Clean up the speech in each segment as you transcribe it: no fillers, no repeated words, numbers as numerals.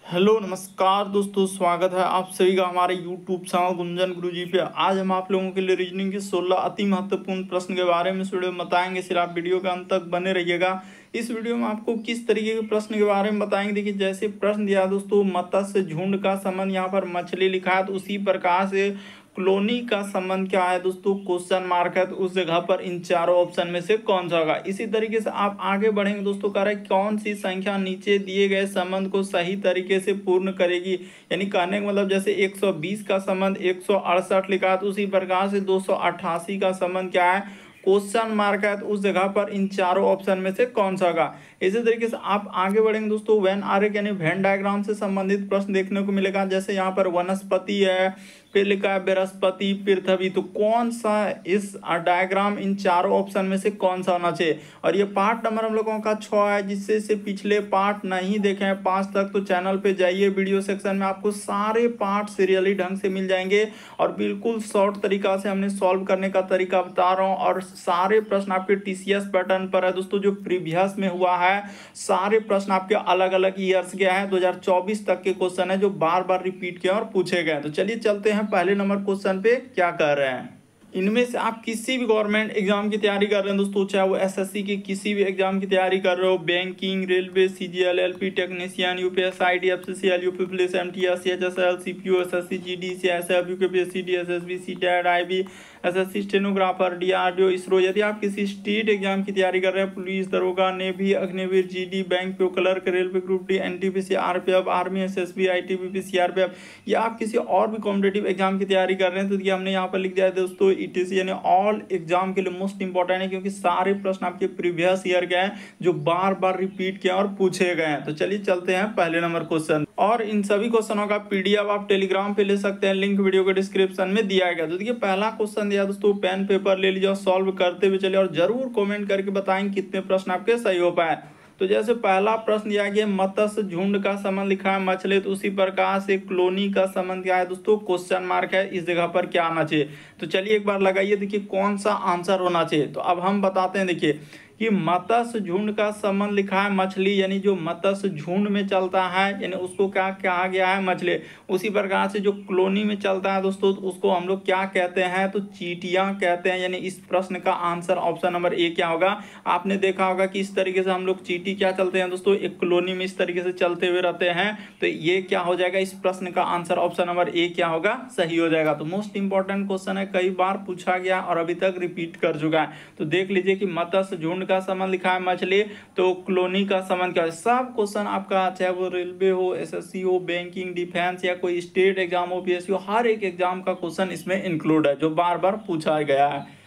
Hello नमस्कार दोस्तों, स्वागत है आप सभी का हमारे YouTube चैनल गुंजन गुरुजी पे। आज हम आप लोगों के लिए रीजनिंग के 16 अति महत्वपूर्ण प्रश्न के बारे में इस वीडियो में बताएंगे। सिर्फ आप वीडियो के अंत तक बने रहिएगा। इस वीडियो में आपको किस तरीके के प्रश्न के बारे में बताएंगे। देखिए, जैसे प्रश्न दिया दोस्तों, मत्स्य झुंड का संबंध, यहाँ पर मछली लिखा है, तो उसी प्रकार से कॉलोनी का संबंध क्या है दोस्तों, क्वेश्चन मार्क है, तो उस जगह पर इन चारों ऑप्शन में से कौन सा होगा। इसी तरीके से आप आगे बढ़ेंगे दोस्तों, कह रहे हैं कौन सी संख्या नीचे दिए गए संबंध को सही तरीके से पूर्ण करेगी। यानी कहने का मतलब, जैसे 120 का संबंध 168 लिखा है, तो उसी प्रकार से 288 का संबंध क्या है, क्वेश्चन मार्क है, तो उस जगह पर इन चारों ऑप्शन में से कौन सा होगा। इसी तरीके से आप आगे बढ़ेंगे दोस्तों, वेन आरेख यानी वेन डायग्राम से संबंधित प्रश्न देखने को मिलेगा। जैसे यहाँ पर वनस्पति है, फिर लिखा है बृहस्पति, पृथ्वी, तो कौन सा इस डायग्राम इन चारों ऑप्शन में से कौन सा होना चाहिए। और ये पार्ट नंबर हम लोगों का 6 है। जिससे से पिछले पार्ट नहीं देखे हैं 5 तक, तो चैनल पे जाइए, वीडियो सेक्शन में आपको सारे पार्ट सीरियली ढंग से मिल जाएंगे। और बिल्कुल शॉर्ट तरीका से हमने सॉल्व करने का तरीका बता रहा हूँ। और सारे प्रश्न आपके TCS पैटर्न पर है दोस्तों, जो प्रीवियस में हुआ है। सारे प्रश्न आपके अलग अलग ईयर्स के हैं, 2024 तक के क्वेश्चन है, जो बार बार रिपीट किए और पूछे गए। तो चलिए चलते हैं पहले नंबर क्वेश्चन पे, क्या कर रहे हैं। इनमें से आप किसी भी गवर्नमेंट एग्जाम की तैयारी कर रहे हैं दोस्तों, चाहे वो SSC की किसी भी एग्जाम की तैयारी कर रहे हो, banking, railway, CGL, LP technician, UPS, ID, FCCL, UP police, MTS, CHSL, CPO, SSC, GD, CSF, UKPSC, DSSB, CTET, IB, SSC stenographer, DRDO, ISRO. यदि आप किसी स्टेट एग्जाम की तैयारी कर रहे हैं, पुलिस, दरोगा, नेवी, अग्निवीर, GD, बैंक पे clerk, railway group D, NTPC, RPF, army, SSB, ITBP, CRPF, या आप किसी और भी कॉम्पिटेटिव एग्जाम की तैयारी कर रहे हैं, तो ये हमने यहाँ पर लिख दिया है दोस्तों, ETC यानी ऑल एग्जाम के लिए मोस्ट इंपॉर्टेंट है, क्योंकि सारे प्रश्न आपके प्रीवियस ईयर के हैं, जो बार बार रिपीट किए और पूछे गए हैं। तो चलिए चलते हैं पहले नंबर क्वेश्चन। और इन सभी क्वेश्चनों का PDF आप टेलीग्राम पे ले सकते हैं, लिंक वीडियो के डिस्क्रिप्शन में दिया गया। तो देखिए, पहला क्वेश्चन दिया दोस्तों, पेन पेपर ले लीजिए और सॉल्व करते हुए चलिए, और जरूर कमेंट करके बताएंगे कितने प्रश्न आपके सही हो पाए। तो जैसे पहला प्रश्न दिया गया, मत्स्य झुंड का संबंध लिखा है मछली, तो उसी प्रकार से कॉलोनी का संबंध क्या है दोस्तों, क्वेश्चन मार्क है, इस जगह पर क्या आना चाहिए। तो चलिए एक बार लगाइए, देखिए कौन सा आंसर होना चाहिए। तो अब हम बताते हैं, देखिए कि मत्स्य झुंड का संबंध लिखा है मछली, यानी जो मत्स्य झुंड में चलता है, यानी उसको क्या कहा गया है, मछली। उसी प्रकार से जो कॉलोनी में चलता है दोस्तों, उसको हम लोग क्या कहते हैं, तो चींटियां कहते हैं। यानी इस प्रश्न का आंसर ऑप्शन नंबर A क्या होगा। आपने देखा होगा कि इस तरीके से हम लोग चींटी क्या चलते हैं दोस्तों, एक कॉलोनी में इस तरीके से चलते हुए रहते हैं। तो ये क्या हो जाएगा, इस प्रश्न का आंसर ऑप्शन नंबर A क्या होगा, सही हो जाएगा। तो मोस्ट इंपॉर्टेंट क्वेश्चन है, कई बार पूछा गया और अभी तक रिपीट कर चुका है। तो देख लीजिए कि मत्स्य झुंड का संबंध लिखा है मछली, तो कॉलोनी का संबंध क्या है। सब क्वेश्चन आपका, चाहे वो रेलवे हो, SSC हो, बैंकिंग, डिफेंस, या कोई स्टेट एग्जाम हो, PSC हो, हर एक एग्जाम का क्वेश्चन इसमें इंक्लूड है, जो बार बार पूछा गया है।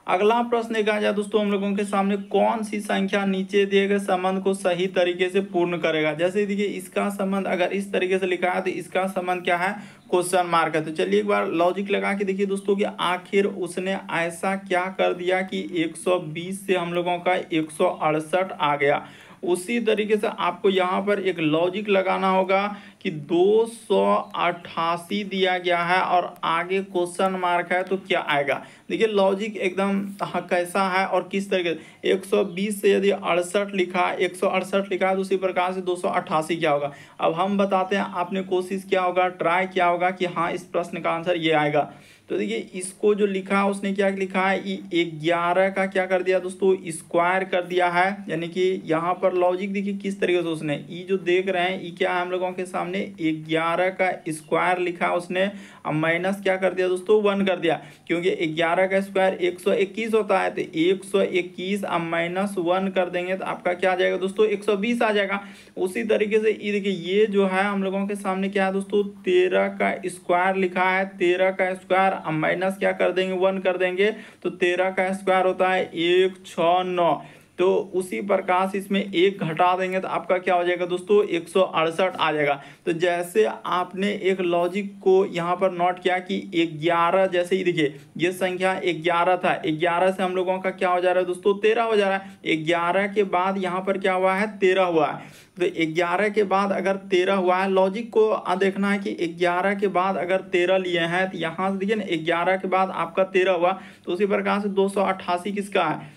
अगला प्रश्न एक आ जाए दोस्तों हम लोगों के सामने, कौन सी संख्या नीचे दिए गए संबंध को सही तरीके से पूर्ण करेगा। जैसे देखिए, इसका संबंध अगर इस तरीके से लिखा है, तो इसका संबंध क्या है, क्वेश्चन मार्क है। तो चलिए एक बार लॉजिक लगा के देखिए दोस्तों, कि आखिर उसने ऐसा क्या कर दिया कि 120 से हम लोगों का 168 आ गया। उसी तरीके से आपको यहाँ पर एक लॉजिक लगाना होगा कि 288 दिया गया है और आगे क्वेश्चन मार्क है, तो क्या आएगा। देखिए लॉजिक एकदम कैसा है और किस तरीके से, 120 से यदि 68 लिखा, 168 लिखा है, तो उसी प्रकार से 288 क्या होगा। अब हम बताते हैं, आपने कोशिश किया होगा, ट्राई किया होगा कि हाँ इस प्रश्न का आंसर ये आएगा। तो देखिए, इसको जो लिखा है उसने क्या लिखा है, ये 11 का क्या कर दिया दोस्तों, स्क्वायर कर दिया है। यानी कि यहाँ पर लॉजिक देखिए किस तरीके से उसने, ये जो देख रहे हैं, ये क्या है हम लोगों के सामने, 11 का स्क्वायर लिखा उसने, अब माइनस क्या कर दिया दोस्तों, 1 कर दिया। क्योंकि 11 का स्क्वायर 121 होता है, तो 121 अब माइनस 1 कर देंगे, तो आपका क्या आ जाएगा दोस्तों, 120 आ जाएगा। उसी तरीके से ये देखिए, ये जो है हम लोगों के सामने क्या है दोस्तों, 13 का स्क्वायर लिखा है, 13 का स्क्वायर अब माइनस क्या कर देंगे, 1 कर देंगे, तो 13 का स्क्वायर होता है 169। तो उसी प्रकार से इसमें 1 घटा देंगे, तो आपका क्या हो जाएगा दोस्तों, 168 आ जाएगा। तो जैसे आपने एक लॉजिक को यहाँ पर नोट किया कि 11, जैसे ही देखिए ये संख्या 11 था, 11 से हम लोगों का क्या हो जा रहा है दोस्तों, 13 हो जा रहा है। 11 के बाद यहाँ पर क्या हुआ है, 13 हुआ है। तो 11 के बाद अगर 13 हुआ है, लॉजिक को देखना है कि 11 के बाद अगर 13 लिए हैं, तो यहाँ से देखिए ना, 11 के बाद आपका 13 हुआ, तो उसी प्रकार से 288 किसका है,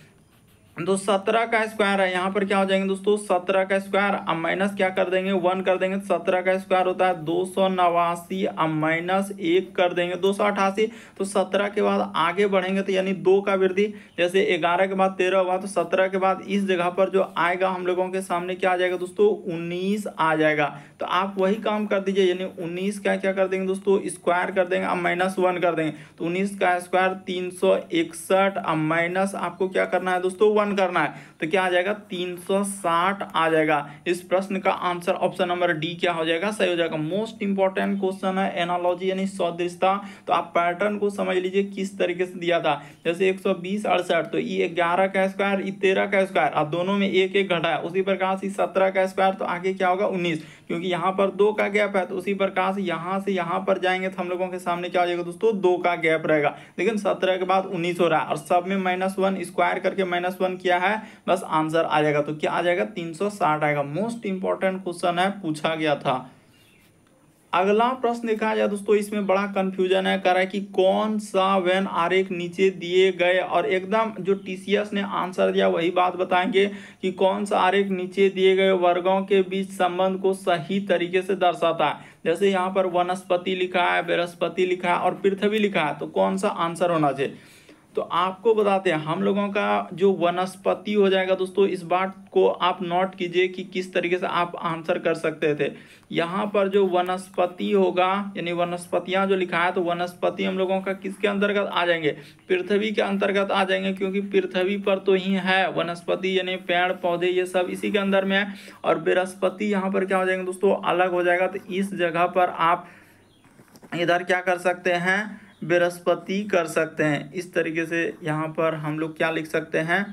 तो 17 का स्क्वायर है, यहाँ पर क्या हो जाएंगे दोस्तों 17 का स्क्वायर, अब माइनस क्या कर देंगे 1 कर देंगे, 17 का स्क्वायर होता है 289, अब माइनस 1 कर देंगे 288। तो 17 के बाद आगे बढ़ेंगे तो यानी 2 का वृद्धि, जैसे 11 के बाद 13 हुआ तो 17 के बाद इस जगह पर जो आएगा हम लोगों के सामने क्या आ जाएगा दोस्तों 19 आ जाएगा। तो आप वही काम कर दीजिए, यानी 19 का क्या कर देंगे दोस्तों स्क्वायर कर देंगे, अब माइनस 1 कर देंगे, तो 19 का स्क्वायर 361, अब माइनस आपको क्या करना है दोस्तों 1 करना है, तो क्या आ जाएगा 360 आ जाएगा। इस प्रश्न का आंसर ऑप्शन नंबर डी क्या हो जाएगा, सही हो जाएगा। मोस्ट इंपॉर्टेंट क्वेश्चन है एनालॉजी यानी सदृशता। तो आप पैटर्न को समझ लीजिए किस तरीके से दिया था, जैसे 120 68, तो ये 11 का स्क्वायर ये 13 का स्क्वायर, अब दोनों में एक एक घटा है, उसी प्रकार से 17 का स्क्वायर, तो आगे क्या होगा 19, क्योंकि यहाँ पर 2 का गैप है, तो उसी प्रकार से यहाँ पर जाएंगे तो हम लोगों के सामने क्या हो जाएगा दोस्तों 2 का गैप रहेगा, लेकिन 17 के बाद 19 हो रहा है और सब में -1 स्क्वायर करके -1 किया है, बस आंसर आ जाएगा। तो क्या आ जाएगा 360 आएगा। मोस्ट इंपॉर्टेंट क्वेश्चन है, पूछा गया था। अगला प्रश्न देखा जाए दोस्तों, इसमें बड़ा कंफ्यूजन है, कह रहा है कि कौन सा वेन आरेख नीचे दिए गए, और एकदम जो टीसीएस ने आंसर दिया वही बात बताएंगे कि कौन सा आरेख नीचे दिए गए वर्गों के बीच संबंध को सही तरीके से दर्शाता है। जैसे यहाँ पर वनस्पति लिखा है, बृहस्पति लिखा है और पृथ्वी लिखा है, तो कौन सा आंसर होना चाहिए। तो आपको बताते हैं हम लोगों का जो वनस्पति हो जाएगा दोस्तों, इस बात को आप नोट कीजिए कि किस तरीके से आप आंसर कर सकते थे। यहाँ पर जो वनस्पति होगा यानी वनस्पतियाँ जो लिखा है, तो वनस्पति हम लोगों का किसके अंतर्गत आ जाएंगे, पृथ्वी के अंतर्गत आ जाएंगे, क्योंकि पृथ्वी पर तो ही है वनस्पति यानी पेड़ पौधे ये सब इसी के अंदर में है। और बृहस्पति यहाँ पर क्या हो जाएंगे दोस्तों अलग हो जाएगा, तो इस जगह पर आप इधर क्या कर सकते हैं बृहस्पति कर सकते हैं। इस तरीके से यहाँ पर हम लोग क्या लिख सकते हैं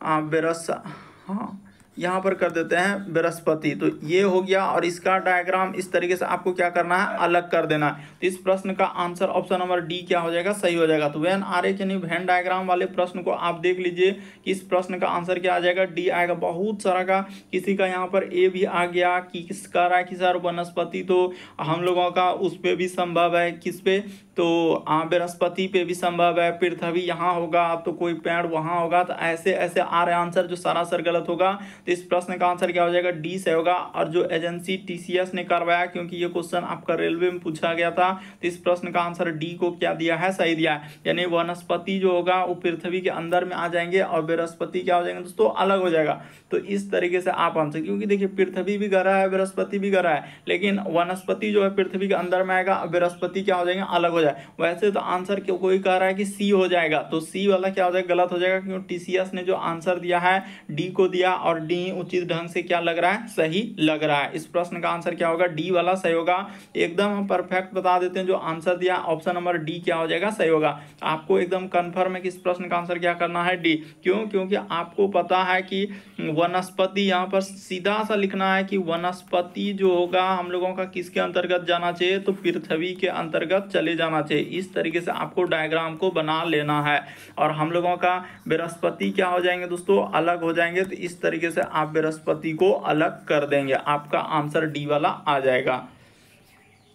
हाँ यहाँ पर कर देते हैं बृहस्पति। तो ये हो गया, और इसका डायग्राम इस तरीके से आपको क्या करना है अलग कर देना है। तो इस प्रश्न का आंसर ऑप्शन नंबर डी क्या हो जाएगा, सही हो जाएगा। तो वेन आरेख यानी वेन डायग्राम वाले प्रश्न को आप देख लीजिए कि इस प्रश्न का आंसर क्या आ जाएगा, डी आएगा। बहुत सारा का किसी का यहाँ पर ए भी आ गया कि किस कह रहा है कि सर वनस्पति तो हम लोगों का उस पर भी संभव है, किस पे तो बृहस्पति पे भी संभव है, पृथ्वी यहाँ होगा तो कोई पेड़ वहाँ होगा, तो ऐसे ऐसे आ रहे आंसर जो सरासर गलत होगा। तो इस प्रश्न का आंसर क्या हो जाएगा, डी से होगा। और जो एजेंसी टीसीएस ने करवाया, क्योंकि ये क्वेश्चन आपका रेलवे में पूछा गया था, तो इस प्रश्न का आंसर डी को क्या दिया है, सही दिया है। यानी वनस्पति जो होगा वो पृथ्वी के अंदर में आ जाएंगे और बृहस्पति क्या हो जाएंगे दोस्तों अलग हो जाएगा। तो इस तरीके से आप आंसर, क्योंकि देखिए पृथ्वी भी गहरा है बृहस्पति भी गहरा है, लेकिन वनस्पति जो है पृथ्वी के अंदर में आएगा, बृहस्पति क्या हो जाएंगे अलग हो जाए। वैसे तो आंसर क्यों कोई कह रहा है कि सी हो जाएगा, तो सी वाला क्या हो जाएगा गलत हो जाएगा, क्योंकि टीसीएस ने जो आंसर दिया है डी को दिया, और डी उचित ढंग से क्या लग रहा है, सही लग रहा है। इस प्रश्न का आंसर क्या होगा, डी वाला सही होगा। एकदम हम परफेक्ट बता देते हैं, जो आंसर दिया ऑप्शन नंबर डी क्या हो जाएगा, सही होगा। आपको एकदम कंफर्म है कि इस प्रश्न का आंसर क्या करना है, डी। क्यों, क्योंकि आपको पता है कि वनस्पति यहाँ पर सीधा सा लिखना है कि वनस्पति जो होगा हम लोगों का किसके अंतर्गत जाना चाहिए, तो पृथ्वी के अंतर्गत चले जाना चाहिए। इस तरीके से आपको डायग्राम को बना लेना है, और हम लोगों का बृहस्पति क्या हो जाएंगे दोस्तों अलग हो जाएंगे। तो इस तरीके से आप बृहस्पति को अलग कर देंगे, आपका आंसर डी वाला आ जाएगा।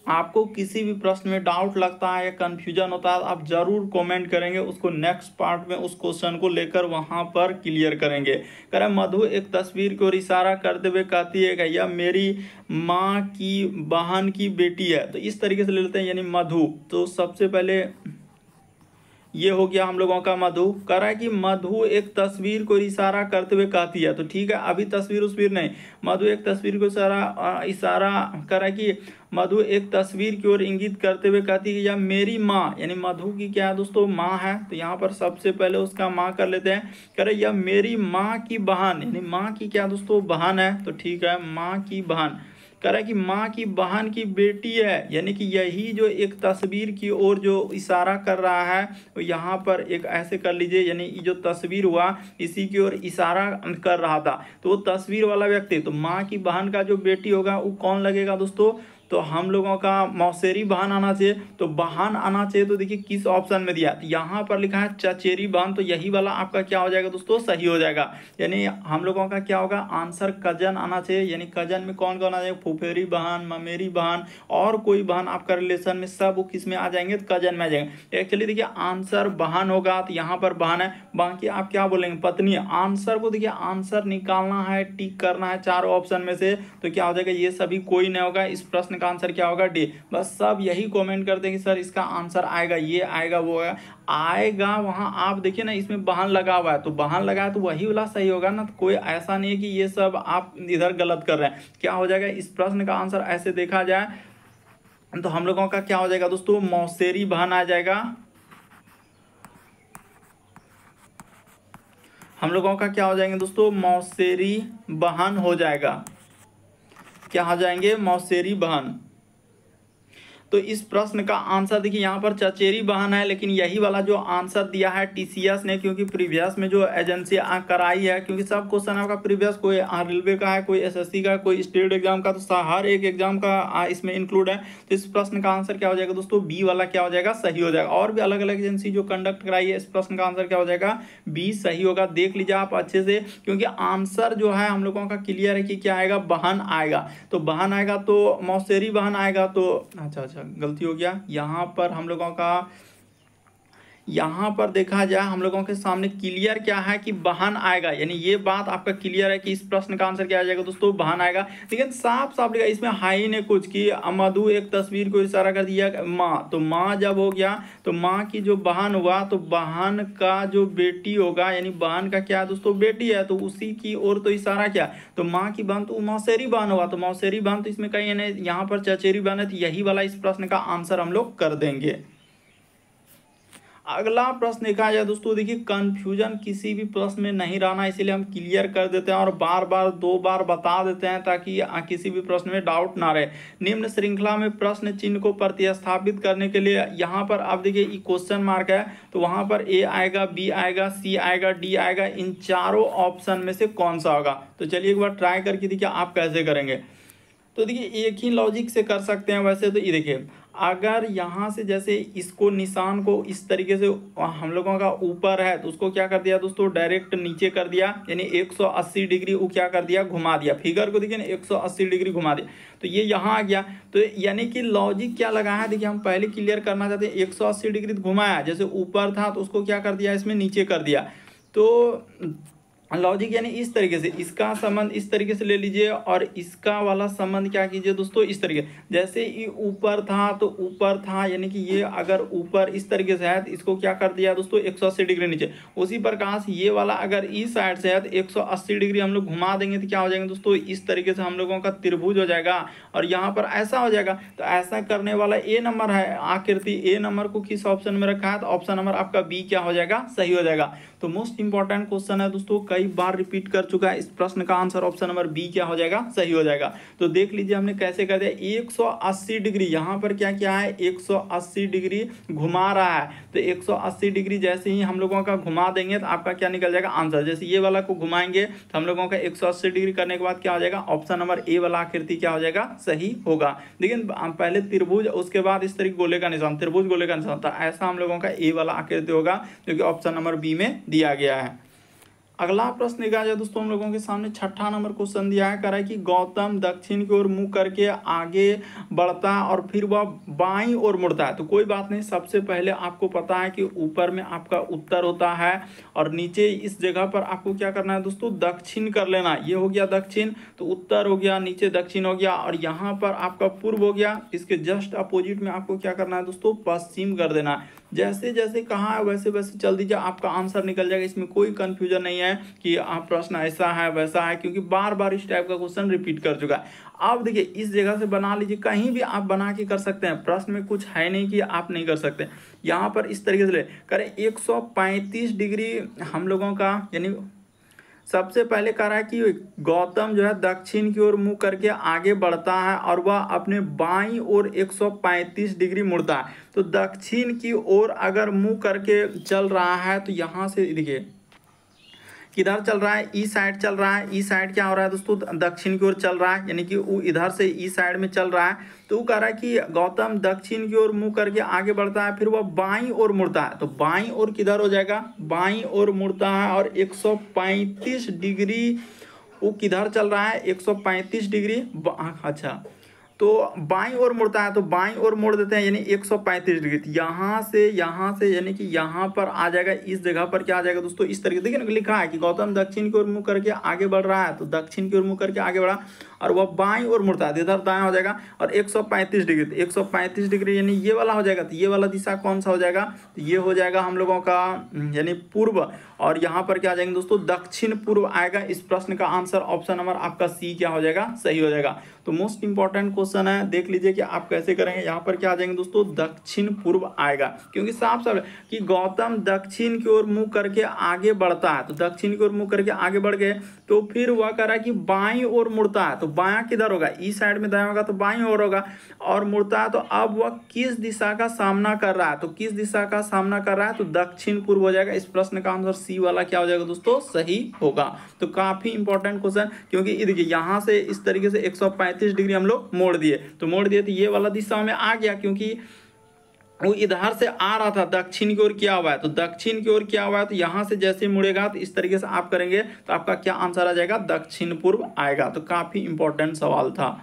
आपको किसी भी प्रश्न में डाउट लगता है या कंफ्यूजन होता है, आप जरूर कमेंट करेंगे, उसको नेक्स्ट पार्ट में उस क्वेश्चन को लेकर वहां पर क्लियर करेंगे। कह रहे मधु एक तस्वीर को इशारा करते हुए कहती है कि यह मेरी माँ की बहन की बेटी है। तो इस तरीके से ले लेते हैं, यानी मधु। तो सबसे पहले ये हो गया हम लोगों का मधु। कह रहा है कि मधु एक तस्वीर को इशारा करते हुए कहती है, तो ठीक है अभी तस्वीर उस्वीर नहीं, मधु एक तस्वीर को इशारा कर रहा है कि मधु एक तस्वीर की ओर इंगित करते हुए कहती है कि यह मेरी माँ, यानी मधु की क्या है दोस्तों माँ है। तो यहाँ पर सबसे पहले उसका माँ कर लेते हैं। कह रहे यह मेरी माँ की बहन, यानी माँ की क्या दोस्तों बहन है, तो ठीक है माँ की बहन। कह रहा है कि माँ की बहन की बेटी है, यानी कि यही जो एक तस्वीर की ओर जो इशारा कर रहा है, तो यहाँ पर एक ऐसे कर लीजिए, यानी ये जो तस्वीर हुआ इसी की ओर इशारा कर रहा था, तो वो तस्वीर वाला व्यक्ति, तो माँ की बहन का जो बेटी होगा वो कौन लगेगा दोस्तों, तो हम लोगों का मौसेरी बहन आना चाहिए। तो बहन आना चाहिए तो देखिए किस ऑप्शन में दिया, तो यहाँ पर लिखा है चचेरी बहन, तो यही वाला आपका क्या हो जाएगा दोस्तों, सही हो जाएगा। यानी हम लोगों का क्या होगा आंसर, कजन आना चाहिए। यानी कजन में कौन कौन आ जाएगा, फुफेरी बहन, ममेरी बहन और कोई बहन आपका रिलेशन में, सब वो किस में आ जाएंगे, तो कजन में आ जाएंगे। एक्चुअली देखिए आंसर बहन होगा, तो यहाँ पर बहन है, बाकी आप क्या बोलेंगे, पत्नी। आंसर को देखिए आंसर निकालना है, टिक करना है चारों ऑप्शन में से, तो क्या हो जाएगा, ये सभी कोई नहीं होगा। इस प्रश्न का आंसर क्या होगा, डी। बस सब यही कमेंट करते हैं कि सर इसका आंसर आएगा, ये आएगा, वो आएगा। वहां आप देखिए ना, इसमें बहन लगा हुआ है, तो बहन लगा है तो वही वाला सही होगा ना। तो कोई ऐसा नहीं है कि ये सब आप इधर गलत कर रहे हैं। क्या हो जाएगा, इस प्रश्न का आंसर ऐसे देखा जाए तो हम लोगों का क्या हो जाएगा दोस्तों, मौसेरी बहन आ जाएगा। हम लोगों का क्या हो जाएंगे दोस्तों, मौसेरी बहन हो जाएगा। क्या हो जाएंगे, मौसेरी बहन। तो इस प्रश्न का आंसर देखिए यहाँ पर चचेरी बहन है, लेकिन यही वाला जो आंसर दिया है टीसीएस ने, क्योंकि प्रीवियस में जो एजेंसी कराई है, क्योंकि सब क्वेश्चन आपका प्रीवियस, कोई रेलवे का है, कोई एसएससी का, कोई स्टेट एग्जाम का, तो हर एक एग्जाम का इसमें इंक्लूड है। तो इस प्रश्न का आंसर क्या हो जाएगा दोस्तों, बी वाला क्या हो जाएगा, सही हो जाएगा। और भी अलग अलग एजेंसी जो कंडक्ट कराई है, इस प्रश्न का आंसर क्या हो जाएगा, बी सही होगा। देख लीजिए आप अच्छे से, क्योंकि आंसर जो है हम लोगों का क्लियर है कि क्या आएगा, बहन आएगा। तो बहन आएगा तो मौसेरी बहन आएगा, तो अच्छा गलती हो गया। यहाँ पर हम लोगों का, यहाँ पर देखा जाए हम लोगों के सामने क्लियर क्या है कि बहन आएगा। यानी ये बात आपका क्लियर है कि इस प्रश्न का आंसर क्या आ जाएगा दोस्तों, बहन आएगा। लेकिन साफ साफ लिखा, इसमें हाई ने कुछ कि मधु एक तस्वीर को इशारा कर दिया माँ, तो माँ जब हो गया तो माँ की जो बहन हुआ, तो बहन का जो बेटी होगा, यानी बहन का क्या है दोस्तों, बेटी है, तो उसी की ओर तो इशारा क्या, तो माँ की बहन, तो मौसेरी बहन हुआ, तो मौसेरी बहन, तो इसमें कहीं नहीं, यहाँ पर चचेरी बहन है, तो यही वाला इस प्रश्न का आंसर हम लोग कर देंगे। अगला प्रश्न देखा जाए दोस्तों, देखिए कंफ्यूजन किसी भी प्रश्न में नहीं रहना, इसीलिए हम क्लियर कर देते हैं और बार बार 2 बार बता देते हैं, ताकि किसी भी प्रश्न में डाउट ना रहे। निम्न श्रृंखला में प्रश्न चिन्ह को प्रतिस्थापित करने के लिए यहाँ पर आप देखिए क्वेश्चन मार्क है, तो वहां पर ए आएगा, बी आएगा, सी आएगा, डी आएगा। इन चारों ऑप्शन में से कौन सा होगा, तो चलिए एक बार ट्राई करके देखिए आप कैसे करेंगे। तो देखिए एक ही लॉजिक से कर सकते हैं वैसे तो। ये देखिए अगर यहाँ से जैसे इसको निशान को इस तरीके से हम लोगों का ऊपर है, तो उसको क्या कर दिया दोस्तों, डायरेक्ट नीचे कर दिया, यानी 180 डिग्री वो क्या कर दिया, घुमा दिया। फिगर को देखिए ना 180 डिग्री घुमा दिया, तो ये यहाँ आ गया। तो यानी कि लॉजिक क्या लगा है, देखिए हम पहले क्लियर करना चाहते हैं। 180 डिग्री घुमाया, जैसे ऊपर था तो उसको क्या कर दिया, इसमें नीचे कर दिया। तो लॉजिक यानी इस तरीके से, इसका संबंध इस तरीके से ले लीजिए और इसका वाला संबंध क्या कीजिए दोस्तों, इस तरीके, जैसे ये ऊपर था तो ऊपर था, यानी कि ये अगर ऊपर इस तरीके से है तो इसको क्या कर दिया दोस्तों, 180 डिग्री नीचे। उसी प्रकार से ये वाला अगर इस साइड से है तो 180 डिग्री हम लोग घुमा देंगे तो क्या हो जाएंगे दोस्तों, इस तरीके से हम लोगों का त्रिभुज हो जाएगा और यहाँ पर ऐसा हो जाएगा। तो ऐसा करने वाला ए नंबर है, आकृति ए नंबर को किस ऑप्शन में रखा है, तो ऑप्शन नंबर आपका बी क्या हो जाएगा, सही हो जाएगा। तो मोस्ट इंपॉर्टेंट क्वेश्चन है दोस्तों, कई बार रिपीट कर चुका है। इस प्रश्न का आंसर ऑप्शन नंबर बी क्या हो जाएगा, सही हो जाएगा। तो देख लीजिए हमने कैसे कर दिया, 180 डिग्री यहाँ पर क्या किया है, 180 डिग्री घुमा रहा है। तो 180 डिग्री जैसे ही हम लोगों का घुमा देंगे तो आपका क्या निकल जाएगा आंसर। जैसे ये वाला को घुमाएंगे तो हम लोगों का 180 डिग्री करने के बाद क्या हो जाएगा, ऑप्शन नंबर ए वाला आकृति क्या हो जाएगा, सही होगा। लेकिन पहले त्रिभुज, उसके बाद इस तरीके गोले का निशान, त्रिभुज गोले का निशान, तो ऐसा हम लोगों का ए वाला आकृति होगा, जो कि ऑप्शन नंबर बी में दिया गया है। अगला प्रश्न देखा जाए दोस्तों, हम लोगों के सामने 6ठा नंबर क्वेश्चन दिया है, कह रहा है कि गौतम दक्षिण की ओर मुंह करके आगे बढ़ता है और फिर वह बाईं ओर मुड़ता है। तो कोई बात नहीं, सबसे पहले आपको पता है कि ऊपर में आपका उत्तर होता है और नीचे इस जगह पर आपको क्या करना है दोस्तों, दक्षिण कर लेना। ये हो गया दक्षिण, तो उत्तर हो गया, नीचे दक्षिण हो गया और यहाँ पर आपका पूर्व हो गया। इसके जस्ट अपोजिट में आपको क्या करना है दोस्तों, पश्चिम कर देना। जैसे जैसे कहा है वैसे वैसे चल दीजिए, आपका आंसर निकल जाएगा। इसमें कोई कंफ्यूजन नहीं है कि आप प्रश्न ऐसा है वैसा है, क्योंकि बार बार इस टाइप का क्वेश्चन रिपीट कर चुका है। आप देखिए इस जगह से बना लीजिए, कहीं भी आप बना के कर सकते हैं, प्रश्न में कुछ है नहीं कि आप नहीं कर सकते। यहाँ पर इस तरीके से ले करें, 135 डिग्री हम लोगों का, यानी सबसे पहले कह रहा है कि गौतम जो है दक्षिण की ओर मुंह करके आगे बढ़ता है और वह अपने बाईं ओर 135 डिग्री मुड़ता है। तो दक्षिण की ओर अगर मुंह करके चल रहा है तो यहाँ से देखिए, किधर चल रहा है, ई साइड चल रहा है। ई साइड क्या हो रहा है दोस्तों, दक्षिण की ओर चल रहा है, यानी कि वो इधर से ई साइड में चल रहा है। तो वो कह रहा है कि गौतम दक्षिण की ओर मुंह करके आगे बढ़ता है, फिर वह बाईं ओर मुड़ता है। तो बाईं ओर किधर हो जाएगा, बाईं ओर मुड़ता है और 135 डिग्री वो किधर चल रहा है, 135 डिग्री। अच्छा, तो बाईं ओर मुड़ता है, तो बाईं ओर मोड़ देते हैं, यानी 135 डिग्री। यहाँ से यानी कि यहाँ पर आ जाएगा, इस जगह पर क्या आ जाएगा दोस्तों, इस तरीके देखिए ना, लिखा है कि गौतम दक्षिण की ओर मुंह करके आगे बढ़ रहा है। तो दक्षिण की ओर मुंह करके आगे बढ़ा और वह बाईं ओर मुड़ता है, इधर दायां हो जाएगा और 135 डिग्री। तो 135 डिग्री यानी ये वाला हो जाएगा। तो ये वाला दिशा कौन सा हो जाएगा, तो ये हो जाएगा हम लोगों का यानी पूर्व, और यहाँ पर क्या आ जाएंगे दोस्तों, दक्षिण पूर्व आएगा। इस प्रश्न का आंसर ऑप्शन नंबर आपका सी क्या हो जाएगा, सही हो जाएगा। तो मोस्ट इंपॉर्टेंट क्वेश्चन है, देख लीजिए कि आप कैसे करेंगे। यहाँ पर क्या आ जाएंगे दोस्तों, दक्षिण पूर्व आएगा, क्योंकि साफ साफ कि गौतम दक्षिण की ओर मुंह करके आगे बढ़ता है। तो दक्षिण की ओर मुंह करके आगे बढ़ गए, तो फिर वह कह रहा है कि बाईं ओर मुड़ता है। तो बायां किधर होगा, ई साइड में दायां होगा, तो बाईं ओर होगा और मुड़ता है। तो अब वह किस दिशा का सामना कर रहा है, तो किस दिशा का सामना कर रहा है, तो दक्षिण पूर्व हो जाएगा। इस प्रश्न का आंसर सी वाला क्या हो जाएगा दोस्तों, सही होगा। तो काफी इंपॉर्टेंट क्वेश्चन, क्योंकि देखिए यहाँ से इस तरीके से 135 डिग्री हम लोग मोड़ दिए, तो ये वाला दिशा में आ गया, क्योंकि वो इधर से आ रहा था, दक्षिण की ओर क्या हुआ है, तो दक्षिण की ओर क्या हुआ है, तो यहाँ से जैसे मुड़ेगा तो इस तरीके से आप करेंगे, तो आपका क्या आंसर आ जाएगा, दक्षिण पूर्व आएगा। तो काफी इंपॉर्टेंट सवाल था।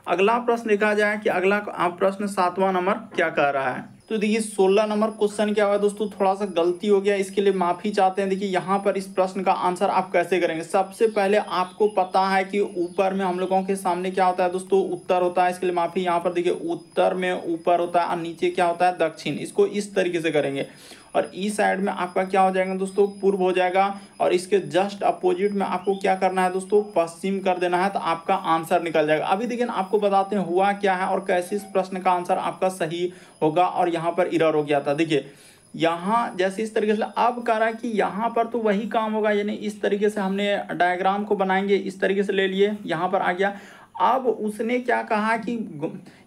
अगला प्रश्न देखा जाए कि अगला प्रश्न 7वां नंबर क्या कह रहा है। तो देखिए 16 नंबर क्वेश्चन क्या हुआ दोस्तों, थोड़ा सा गलती हो गया, इसके लिए माफी चाहते हैं। देखिए यहाँ पर इस प्रश्न का आंसर आप कैसे करेंगे। सबसे पहले आपको पता है कि ऊपर में हम लोगों के सामने क्या होता है दोस्तों, उत्तर होता है। इसके लिए माफी। यहाँ पर देखिए उत्तर में ऊपर होता है और नीचे क्या होता है, दक्षिण। इसको इस तरीके से करेंगे और ई साइड में आपका क्या हो जाएगा दोस्तों, पूर्व हो जाएगा, और इसके जस्ट अपोजिट में आपको क्या करना है दोस्तों, पश्चिम कर देना है, तो आपका आंसर निकल जाएगा। अभी देखिए आपको बताते हैं हुआ क्या है और कैसे इस प्रश्न का आंसर आपका सही होगा। और यहाँ पर एरर हो गया था, देखिए यहाँ जैसे इस तरीके से अब कह रहा है कि यहाँ पर तो वही काम होगा, यानी इस तरीके से हमने डायग्राम को बनाएंगे, इस तरीके से ले लिए, यहाँ पर आ गया। अब उसने क्या कहा कि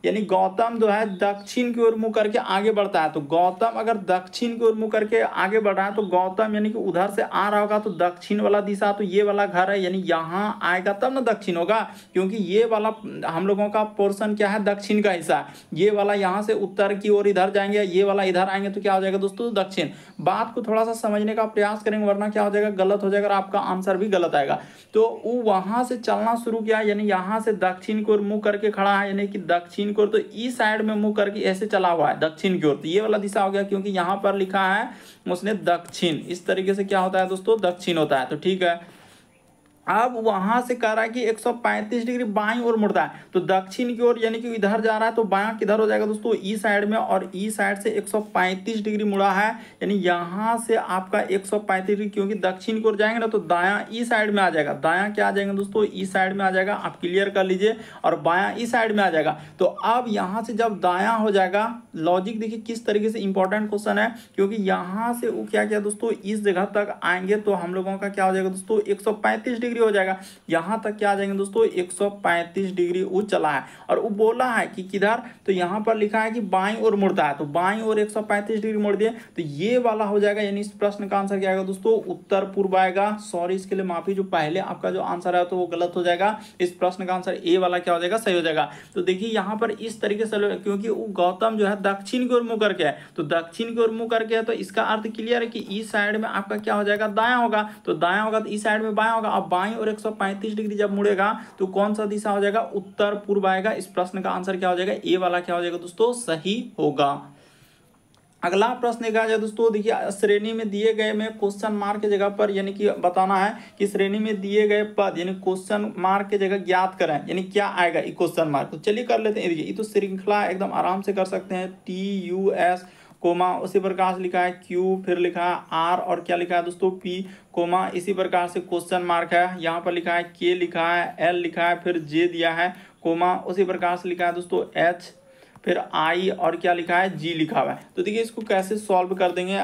यानी गौतम जो है दक्षिण की ओर मुंह करके आगे बढ़ता है। तो गौतम अगर दक्षिण की ओर मुंह करके आगे बढ़ रहा है, तो गौतम यानी कि उधर से आ रहा होगा, तो दक्षिण वाला दिशा तो ये वाला घर है, यानी यहाँ आएगा तब ना दक्षिण होगा, क्योंकि ये वाला हम लोगों का पोर्शन क्या है, दक्षिण का हिस्सा है। ये वाला यहाँ से उत्तर की ओर इधर जाएंगे, ये वाला इधर आएंगे, तो क्या हो जाएगा दोस्तों, दक्षिण। बात को थोड़ा सा समझने का प्रयास करेंगे, वरना क्या हो जाएगा, गलत हो जाएगा और आपका आंसर भी गलत आएगा। तो वो वहां से चलना शुरू किया, यानी यहाँ से दक्षिण की ओर मुंह करके खड़ा है, यानी कि दक्षिण की ओर, तो इस साइड में मुंह करके ऐसे चला हुआ है दक्षिण की ओर। तो ये वाला दिशा हो गया, क्योंकि यहाँ पर लिखा है उसने दक्षिण, इस तरीके से क्या होता है दोस्तों, दक्षिण होता है। तो ठीक है, अब वहां से कह रहा है कि 135 डिग्री बाईं ओर मुड़ता है, तो दक्षिण की ओर यानी कि इधर जा रहा है, तो बायां किधर हो जाएगा दोस्तों, ई साइड में, और ई साइड से 135 डिग्री मुड़ा है, यानी यहाँ से आपका 135 डिग्री, क्योंकि दक्षिण की ओर जाएंगे ना, तो दायां ई साइड में आ जाएगा। दायां क्या आ जाएगा दोस्तों, ई साइड में आ जाएगा, आप क्लियर कर लीजिए, और बायां ई साइड में आ जाएगा। तो अब यहाँ से जब दायां हो जाएगा, लॉजिक देखिए किस तरीके से इंपॉर्टेंट क्वेश्चन है, क्योंकि यहाँ से वो क्या किया दोस्तों, इस जगह तक आएंगे, तो हम लोगों का क्या हो जाएगा दोस्तों, 135 डिग्री हो जाएगा। यहां तक क्या आ जाएंगे दोस्तों, 135 डिग्री वो चला है, और वो बोला है कि किधर, तो यहां पर लिखा है कि बाईं ओर मुड़ता है, तो बाईं ओर 135 डिग्री मोड़ दिए, तो ये वाला हो जाएगा, यानी इस प्रश्न का आंसर क्या आएगा दोस्तों, उत्तर पूर्व आएगा। सॉरी इसके लिए माफी, जो पहले आपका जो आंसर है तो वो गलत हो जाएगा। इस प्रश्न का आंसर ए वाला क्या हो जाएगा, सही हो जाएगा। तो देखिए यहाँ पर इस तरीके से, क्योंकि वो गौतम जो है दक्षिण की ओर मुंह करके है, तो दक्षिण की ओर मुंह करके है, तो इसका अर्थ क्लियर है कि इस साइड में आपका क्या हो जाएगा, दायां होगा, तो दायां होगा तो इस साइड में बायां होगा। अब बाईं और 135 डिग्री जब मुड़ेगा, तो कौन सा दिशा हो जाएगा, उत्तर पूर्व आएगा। इस प्रश्न का आंसर क्या हो जाएगा, ए वाला क्या हो जाएगा दोस्तों, सही होगा। अगला प्रश्न देखा जाए दोस्तों, देखिए श्रेणी में दिए गए में क्वेश्चन मार्क की जगह पर, यानी कि बताना है कि श्रेणी में दिए गए पद यानी क्वेश्चन मार्क की जगह ज्ञात करें, यानी क्या आएगा क्वेश्चन मार्क। तो चलिए कर लेते हैं। देखिए ये तो श्रृंखला एकदम आराम से कर सकते हैं, TUS कोमा, उसी प्रकार से लिखा है Q, फिर लिखा है R, और क्या लिखा है दोस्तों, P कोमा, इसी प्रकार से क्वेश्चन मार्क है, यहाँ पर लिखा है K, लिखा है L, लिखा है, फिर J दिया है कोमा, उसी प्रकार से लिखा है दोस्तों H, फिर I, और क्या लिखा है, G लिखा हुआ है। तो देखिए इसको कैसे सॉल्व कर देंगे,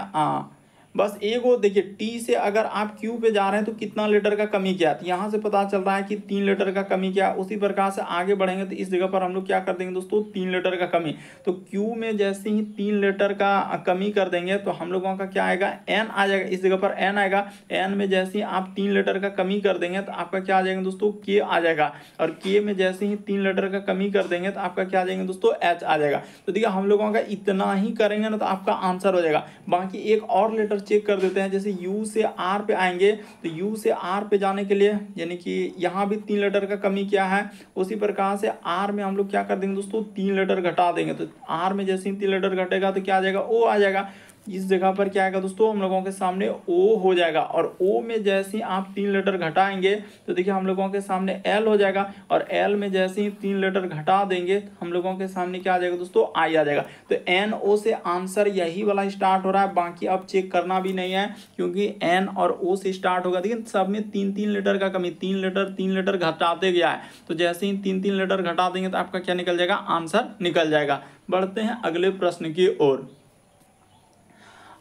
बस एक वो देखिए टी से अगर आप क्यू पे जा रहे हैं तो कितना लीटर का कमी क्या है, तो यहाँ से पता चल रहा है कि 3 लीटर का कमी क्या है। उसी प्रकार से आगे बढ़ेंगे तो इस जगह पर हम लोग क्या कर देंगे दोस्तों, 3 लीटर का कमी। तो क्यू में जैसे ही 3 लीटर का कमी कर देंगे तो हम लोगों का क्या आएगा, एन आ जाएगा, इस जगह पर एन आएगा। एन में जैसे ही आप 3 लीटर का कमी कर देंगे तो आपका क्या आ जाएगा दोस्तों, के आ जाएगा। और के में जैसे ही 3 लीटर का कमी कर देंगे तो आपका क्या आ जाएगा दोस्तों, एच आ जाएगा। तो देखिए हम लोगों का इतना ही करेंगे ना तो आपका आंसर हो जाएगा। बाकी एक और लेटर चेक कर देते हैं, जैसे यू से आर पे आएंगे तो यू से आर पे जाने के लिए यानी कि यहाँ भी 3 लीटर का कमी क्या है, उसी प्रकार से आर में हम लोग क्या कर देंगे दोस्तों, 3 लीटर घटा देंगे। तो आर में जैसे ही 3 लीटर घटेगा तो क्या आ जाएगा, ओ आ जाएगा। इस जगह पर क्या आएगा दोस्तों, हम लोगों के सामने ओ हो जाएगा। और ओ में जैसे ही आप 3 लीटर घटाएंगे तो देखिए हम लोगों के सामने एल हो जाएगा। और एल में जैसे ही 3 लीटर घटा देंगे तो हम लोगों के सामने क्या आ जाएगा दोस्तों, आई आ जाएगा। तो एन ओ से आंसर यही वाला स्टार्ट हो रहा है, बाकी अब चेक करना भी नहीं है क्योंकि एन और ओ से स्टार्ट होगा। देखिए सब में 3-3 लीटर का कमी, 3 लीटर घटाते गया है। तो जैसे ही 3-3 लीटर घटा देंगे तो आपका क्या निकल जाएगा, आंसर निकल जाएगा। बढ़ते हैं अगले प्रश्न की ओर।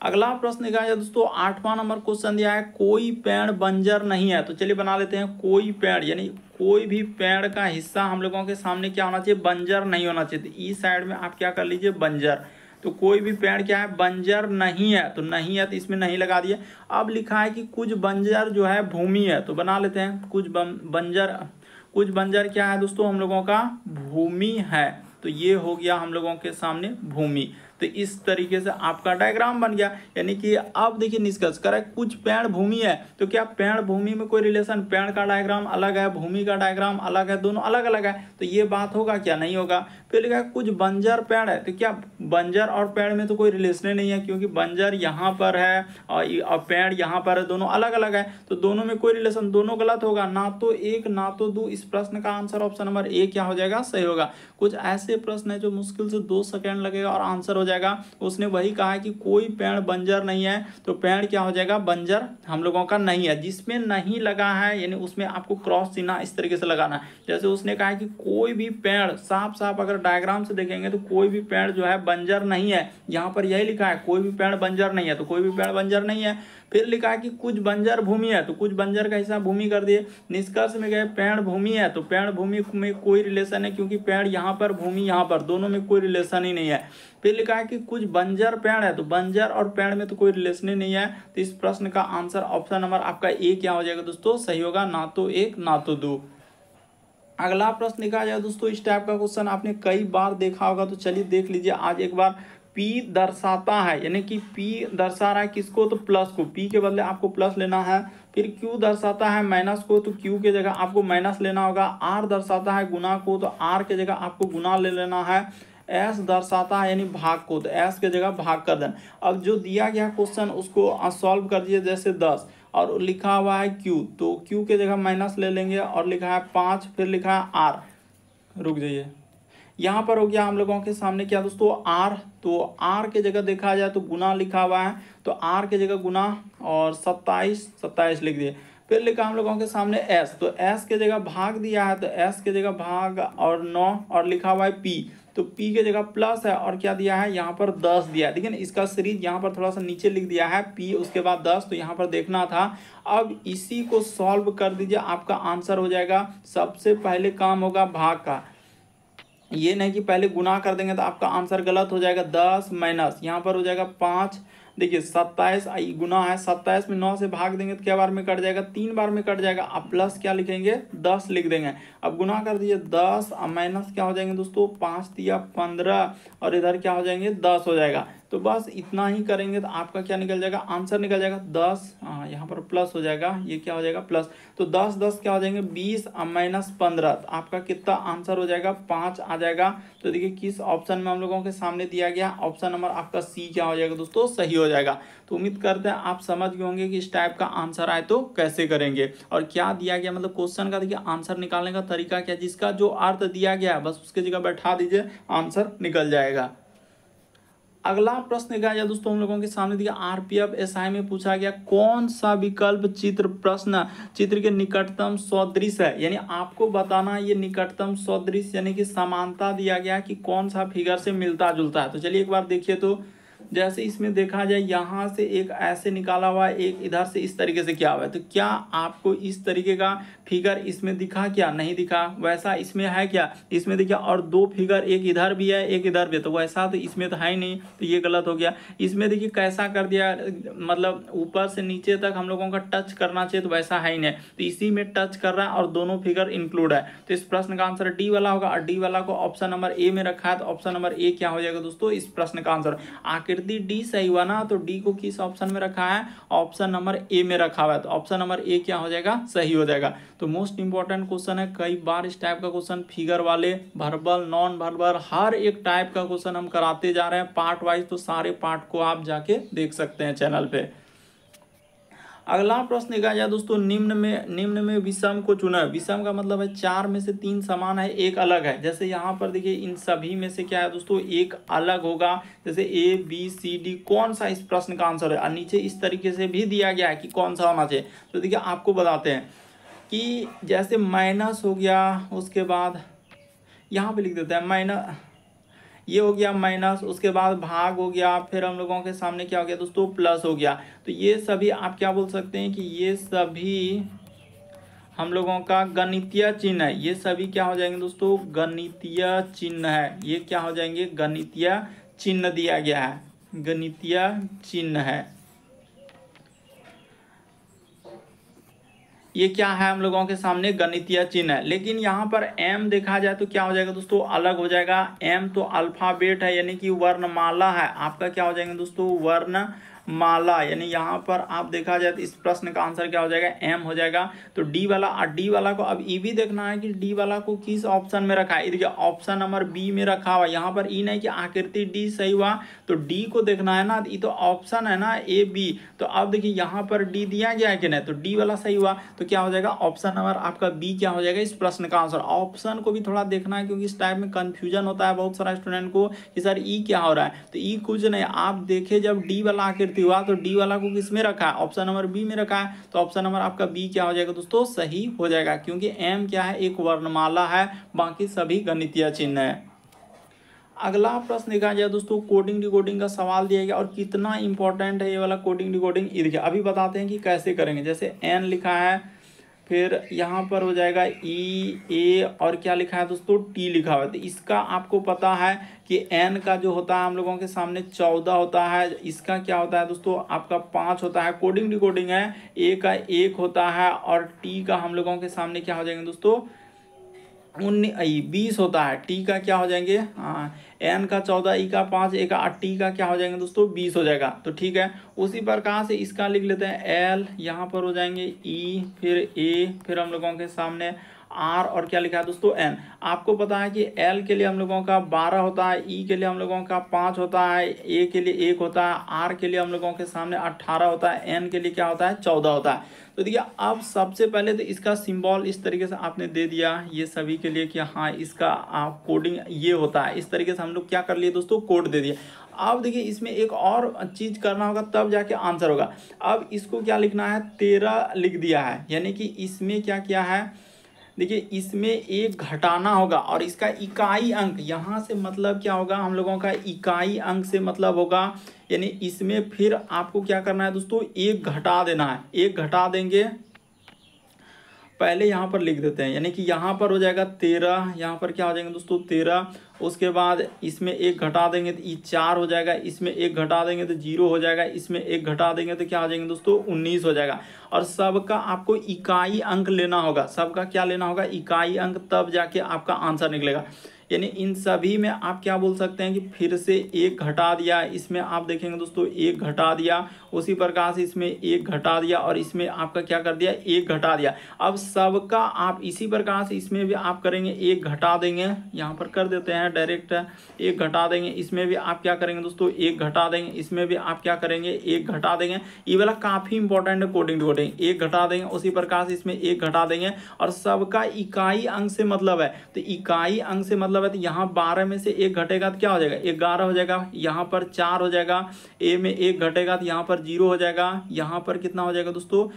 अगला प्रश्न क्या है दोस्तों, 8वां नंबर क्वेश्चन दिया है, कोई पेड़ बंजर नहीं है। तो चलिए बना लेते हैं, कोई पेड़ यानी कोई भी पेड़ का हिस्सा हम लोगों के सामने क्या होना चाहिए, बंजर नहीं होना चाहिए। तो ई साइड में आप क्या कर लीजिए, बंजर। तो कोई भी पेड़ क्या है, बंजर नहीं है। तो नहीं है तो इसमें नहीं लगा दिए। अब लिखा है कि कुछ बंजर जो है भूमि है, तो बना लेते हैं कुछ बंजर क्या है दोस्तों, हम लोगों का भूमि है। तो ये हो गया हम लोगों के सामने भूमि। तो इस तरीके से आपका डायग्राम बन गया। यानी कि अब देखिए निष्कर्ष करें, कुछ पेड़ भूमि है तो क्या पेड़ भूमि में कोई रिलेशन, पेड़ का डायग्राम अलग है, भूमि का डायग्राम अलग है, दोनों अलग अलग है, तो ये बात होगा क्या, नहीं होगा। फिर लिखा है कुछ बंजर पेड़ है, तो क्या बंजर और पेड़ में तो कोई रिलेशन नहीं है क्योंकि बंजर यहाँ पर है और पेड़ यहाँ पर है, दोनों अलग अलग है, तो दोनों में कोई रिलेशन, दोनों गलत होगा, ना तो एक ना तो दो। इस प्रश्न का आंसर ऑप्शन नंबर ए क्या हो जाएगा, सही होगा। कुछ ऐसे प्रश्न है जो मुश्किल से 2 सेकेंड लगेगा और आंसर हो जाएगा। उसने वही कहा है कि कोई पेड़ बंजर नहीं है, तो पेड़ क्या हो जाएगा, बंजर हम लोगों का नहीं है। जिसमें नहीं लगा है यानी उसमें आपको क्रॉस चिन्ह इस तरीके से लगाना है। जैसे उसने कहा है कि कोई भी पेड़, साफ साफ अगर डायग्राम से देखेंगे तो कोई भी पेड़ जो है बंजर नहीं है, यहाँ पर यही लिखा है कोई भी पेड़ बंजर नहीं है, तो कोई भी पेड़ बंजर नहीं है। फिर लिखा है कि कुछ बंजर भूमि है, तो कुछ बंजर का हिस्सा भूमि कर दिए। निष्कर्ष में गए पेड़ भूमि है, तो पेड़ भूमि में कोई रिलेशन है क्योंकि पेड़ यहाँ पर, भूमि यहाँ पर, दोनों में कोई रिलेशन ही नहीं है। फिर लिखा है कि कुछ बंजर पेड़ है, तो बंजर और पेड़ में तो कोई रिलेशन ही नहीं है। तो इस प्रश्न का आंसर ऑप्शन नंबर आपका ए क्या हो जाएगा दोस्तों, सही होगा, ना तो 1 ना तो 2। अगला प्रश्न लिखा जाए दोस्तों, इस टाइप का क्वेश्चन आपने कई बार देखा होगा, तो चलिए देख लीजिए आज एक बार। P दर्शाता है यानी कि P दर्शा रहा है किसको, तो प्लस को, P के बदले आपको प्लस लेना है। फिर Q दर्शाता है माइनस को, तो Q के जगह आपको माइनस लेना होगा। R दर्शाता है गुना को, तो R के जगह आपको गुना ले लेना है। S दर्शाता है यानी भाग को, तो S के जगह भाग कर देना। अब जो दिया गया क्वेश्चन उसको सॉल्व कर दिए, जैसे 10 और लिखा हुआ है Q, तो Q के जगह माइनस ले लेंगे और लिखा है 5, फिर लिखा है R, रुक जाइए, यहाँ पर हो गया हम लोगों के सामने क्या दोस्तों, R। तो R के जगह देखा जाए तो गुना लिखा हुआ है, तो R के जगह गुना और 27 लिख दिए। फिर लिखा हम लोगों के सामने S, तो S के जगह भाग दिया है, तो S के जगह भाग और 9 और लिखा हुआ है P, तो P के जगह प्लस है और क्या दिया है, यहाँ पर 10 दिया है। देखिए इसका सीरीज यहाँ पर थोड़ा सा नीचे लिख दिया है, P उसके बाद 10, तो यहाँ पर देखना था। अब इसी को सॉल्व कर दीजिए, आपका आंसर हो जाएगा। सबसे पहले काम होगा भाग का, ये नहीं कि पहले गुना कर देंगे तो आपका आंसर गलत हो जाएगा। 10 माइनस यहाँ पर हो जाएगा 5, देखिए 27 गुना है, 27 में 9 से भाग देंगे तो क्या बार में कट जाएगा, 3 बार में कट जाएगा। अब प्लस क्या लिखेंगे, 10 लिख देंगे। अब गुना कर दीजिए 10, अब माइनस क्या हो जाएंगे दोस्तों, 5 दिया 15 और इधर क्या हो जाएंगे 10 हो जाएगा। तो बस इतना ही करेंगे तो आपका क्या निकल जाएगा, आंसर निकल जाएगा 10। यहाँ पर प्लस हो जाएगा, ये क्या हो जाएगा प्लस, तो 10 क्या हो जाएंगे 20 और माइनस 15, तो आपका कितना आंसर हो जाएगा 5 आ जाएगा। तो देखिए किस ऑप्शन में हम लोगों के सामने दिया गया, ऑप्शन नंबर आपका सी क्या हो जाएगा दोस्तों, सही हो जाएगा। तो उम्मीद करते हैं आप समझ गए होंगे कि इस टाइप का आंसर आए तो कैसे करेंगे और क्या दिया गया, मतलब क्वेश्चन का देखिए आंसर निकालने का तरीका क्या, जिसका जो अर्थ दिया गया है बस उसके जगह बैठा दीजिए, आंसर निकल जाएगा। अगला प्रश्न क्या है दोस्तों, हम लोगों के सामने दिया आरपीएफ एसआई में पूछा गया कौन सा विकल्प चित्र के निकटतम सदृश है, यानी आपको बताना ये निकटतम सदृश यानी कि समानता दिया गया कि कौन सा फिगर से मिलता जुलता है। तो चलिए एक बार देखिए, तो जैसे इसमें देखा जाए यहाँ से एक ऐसे निकाला हुआ है, एक इधर से इस तरीके से किया हुआ है। तो क्या आपको इस तरीके का फिगर इसमें दिखा? क्या नहीं दिखा। वैसा इसमें है क्या? इसमें देखिए और दो फिगर, एक इधर भी है एक इधर भी है, तो वैसा तो इसमें तो है ही नहीं, तो ये गलत हो गया। इसमें देखिए कैसा कर दिया, मतलब ऊपर से नीचे तक हम लोगों का टच करना चाहिए, तो वैसा है ही नहीं, तो इसी में टच कर रहा है और दोनों फिगर इंक्लूड है। तो इस प्रश्न का आंसर डी वाला होगा, और डी वाला को ऑप्शन नंबर ए में रखा है, तो ऑप्शन नंबर ए क्या हो जाएगा दोस्तों इस प्रश्न का आंसर। आकृति डी सही हुआ ना, तो डी को किस ऑप्शन में रखा है? ऑप्शन नंबर ए में रखा हुआ है, तो ऑप्शन नंबर ए क्या हो जाएगा? सही हो जाएगा। तो मोस्ट इंपॉर्टेंट क्वेश्चन है, कई बार इस टाइप का क्वेश्चन फिगर वाले, वर्बल, नॉन वर्बल, हर एक टाइप का क्वेश्चन हम कराते जा रहे हैं पार्ट वाइज, तो सारे पार्ट को आप जाके देख सकते हैं चैनल पे। अगला प्रश्न देखा जाए दोस्तों, निम्न में विषम को चुना। विषम का मतलब है 4 में से 3 समान है, एक अलग है। जैसे यहाँ पर देखिए इन सभी में से क्या है दोस्तों, एक अलग होगा। जैसे ए बी सी डी, कौन सा इस प्रश्न का आंसर है? और नीचे इस तरीके से भी दिया गया है कि कौन सा होना चाहिए। तो देखिए आपको बताते हैं कि जैसे माइनस हो गया, उसके बाद यहाँ पे लिख देते हैं माइनस, ये हो गया माइनस, उसके बाद भाग हो गया, फिर हम लोगों के सामने क्या हो गया दोस्तों, प्लस हो गया। तो ये सभी आप क्या बोल सकते हैं कि ये सभी हम लोगों का गणितीय चिन्ह है। ये सभी क्या हो जाएंगे दोस्तों, गणितीय चिन्ह है। ये क्या हो जाएंगे, गणितीय चिन्ह दिया गया है, गणितीय चिन्ह है। ये क्या है हम लोगों के सामने, गणितीय चिन्ह है। लेकिन यहाँ पर एम देखा जाए तो क्या हो जाएगा दोस्तों, अलग हो जाएगा। एम तो अल्फाबेट है, यानी कि वर्णमाला है। आपका क्या हो जाएगा दोस्तों, वर्णमाला, यानी यहाँ पर आप देखा जाए तो इस प्रश्न का आंसर क्या हो जाएगा, एम हो जाएगा। तो डी वाला, और डी वाला को अब ई भी देखना है कि डी वाला को किस ऑप्शन में रखा है। देखिए ऑप्शन नंबर बी में रखा हुआ, यहाँ पर ई नहीं कि आकृति डी सही हुआ, तो डी को देखना है ना। ये तो ऑप्शन है ना ए बी, तो अब देखिए यहाँ पर डी दिया गया है कि नहीं, तो डी वाला सही हुआ। तो क्या हो जाएगा, ऑप्शन नंबर आपका बी क्या हो जाएगा इस प्रश्न का आंसर। ऑप्शन को भी थोड़ा देखना है, क्योंकि इस टाइप में कंफ्यूजन होता है बहुत सारा स्टूडेंट को कि सर ई क्या हो रहा है। तो ई कुछ नहीं, आप देखे जब डी वाला आकृति हुआ तो डी वाला को किस में रखा है, ऑप्शन नंबर बी में रखा है। तो ऑप्शन नंबर आपका बी क्या हो जाएगा दोस्तों, सही हो जाएगा, क्योंकि एम क्या है, एक वर्णमाला है, बाकी सभी गणितीय चिन्ह है। अगला प्रश्न देखा जाए दोस्तों, कोडिंग डिकोडिंग का सवाल दिया गया, और कितना इंपॉर्टेंट है ये वाला कोडिंग डिकोडिंग। ये देखिए अभी बताते हैं कि कैसे करेंगे। जैसे एन लिखा है, फिर यहाँ पर हो जाएगा ई ए, और क्या लिखा है दोस्तों, टी लिखा हुआ है। तो इसका आपको पता है कि एन का जो होता है हम लोगों के सामने 14 होता है, इसका क्या होता है दोस्तों आपका 5 होता है। कोडिंग डिकोडिंग है, ए का 1 होता है, और टी का हम लोगों के सामने क्या हो जाएंगे दोस्तों 20 होता है। टी का क्या हो जाएंगे, एन का 14, ई का 5, ए का 8, टी का क्या हो जाएंगे दोस्तों 20 हो जाएगा। तो ठीक है, उसी प्रकार से इसका लिख लेते हैं एल, यहाँ पर हो जाएंगे ई, फिर ए, फिर हम लोगों के सामने आर, और क्या लिखा है दोस्तों एन। आपको पता है कि एल के लिए हम लोगों का 12 होता है, ई के लिए हम लोगों का 5 होता है, ए के लिए 1 होता है, आर के लिए हम लोगों के सामने 18 होता है, एन के लिए क्या होता है 14 होता है। तो देखिए अब सबसे पहले तो इसका सिंबल इस तरीके से आपने दे दिया ये सभी के लिए कि हाँ इसका कोडिंग ये होता है। इस तरीके से हम लोग क्या कर लिए दोस्तों, कोड दे दिया। अब देखिए इसमें एक और चीज़ करना होगा, तब जाके आंसर होगा। अब इसको क्या लिखना है, 13 लिख दिया है, यानी कि इसमें क्या किया है, देखिए इसमें एक घटाना होगा, और इसका इकाई अंक यहाँ से मतलब क्या होगा, हम लोगों का इकाई अंक से मतलब होगा, यानी इसमें फिर आपको क्या करना है दोस्तों, एक घटा देना है। एक घटा देंगे, पहले यहाँ पर लिख देते हैं, यानी कि यहाँ पर हो जाएगा 13, यहाँ पर क्या हो जाएंगे दोस्तों 13, उसके बाद इसमें एक घटा देंगे तो ये 4 हो जाएगा, इसमें एक घटा देंगे तो 0 हो जाएगा, इसमें एक घटा देंगे तो क्या हो जाएंगे दोस्तों 19 हो जाएगा। और सबका आपको इकाई अंक लेना होगा, सबका क्या लेना होगा, इकाई अंक, तब जाके आपका आंसर निकलेगा। यानी इन सभी में आप क्या बोल सकते हैं कि फिर से एक घटा दिया, इसमें आप देखेंगे दोस्तों एक घटा दिया, उसी प्रकार से इसमें एक घटा दिया, और इसमें आपका क्या कर दिया, एक घटा दिया। अब सबका आप इसी प्रकार से इसमें भी आप करेंगे, एक घटा देंगे, यहाँ पर कर देते हैं डायरेक्ट, एक घटा देंगे, इसमें भी आप क्या करेंगे दोस्तों एक घटा देंगे, इसमें भी आप क्या करेंगे एक घटा देंगे। ये वाला काफ़ी इंपॉर्टेंट है कोडिंग डिकोडिंग। जोड़ेंगे, एक घटा देंगे, उसी प्रकार से इसमें एक घटा देंगे और सबका इकाई अंक से मतलब है। तो इकाई अंक से मतलब है तो यहाँ 12 में से एक घटेगा तो क्या हो जाएगा 11 हो जाएगा, यहाँ पर 4 हो जाएगा, ए में एक घटेगा तो यहाँ पर 0 हो जाएगा, यहाँ पर कितना हो जाएगा दोस्तों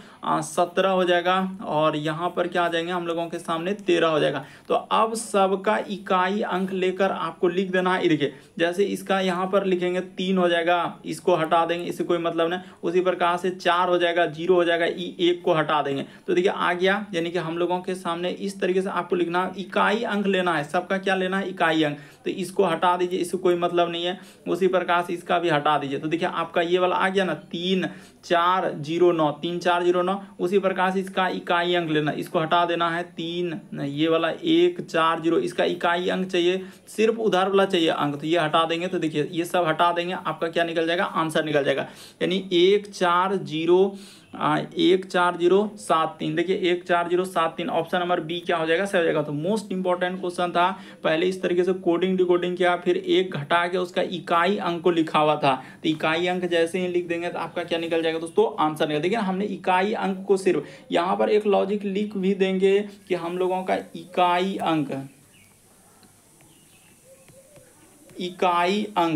17 हो जाएगा और यहाँ पर क्या आ जाएंगे हम लोगों के सामने 13 हो जाएगा। तो अब सबका इकाई अंक लेकर आपको लिख देना है। देखिए जैसे इसका यहाँ पर लिखेंगे 3 हो जाएगा, इसको हटा देंगे, इससे कोई मतलब नहीं। उसी प्रकार से 4 हो जाएगा, 0 हो जाएगा, एक को हटा देंगे तो देखिए आ गया। यानी कि हम लोगों के सामने इस तरीके से आपको लिखना, इकाई अंक लेना है, सबका क्या लेना है इकाई अंक। तो इसको हटा दीजिए, इससे कोई मतलब नहीं है। उसी प्रकार से इसका भी हटा दीजिए। तो देखिए आपका ये वाला आ गया ना 3 4 0 9, 3 4 0 9। उसी प्रकार से इसका इकाई अंक लेना, इसको हटा देना है 3, ये वाला 1 4 0, इसका इकाई अंक चाहिए, सिर्फ उधर वाला चाहिए अंक, तो ये हटा देंगे। तो देखिए ये सब हटा देंगे, आपका क्या निकल जाएगा आंसर निकल जाएगा, यानी 1 4 0 1 4 0 7 3। देखिए 1 4 0 7 3, ऑप्शन नंबर बी क्या हो जाएगा, सही हो जाएगा। तो मोस्ट इंपॉर्टेंट क्वेश्चन था, पहले इस तरीके से कोडिंग डिकोडिंग किया, फिर एक घटा के उसका इकाई अंक को लिखा हुआ था। तो इकाई अंक जैसे ही लिख देंगे तो आपका क्या निकल जाएगा दोस्तों आंसर निकल। देखिए हमने इकाई अंक को सिर्फ यहाँ पर एक लॉजिक लिख भी देंगे कि हम लोगों का इकाई अंक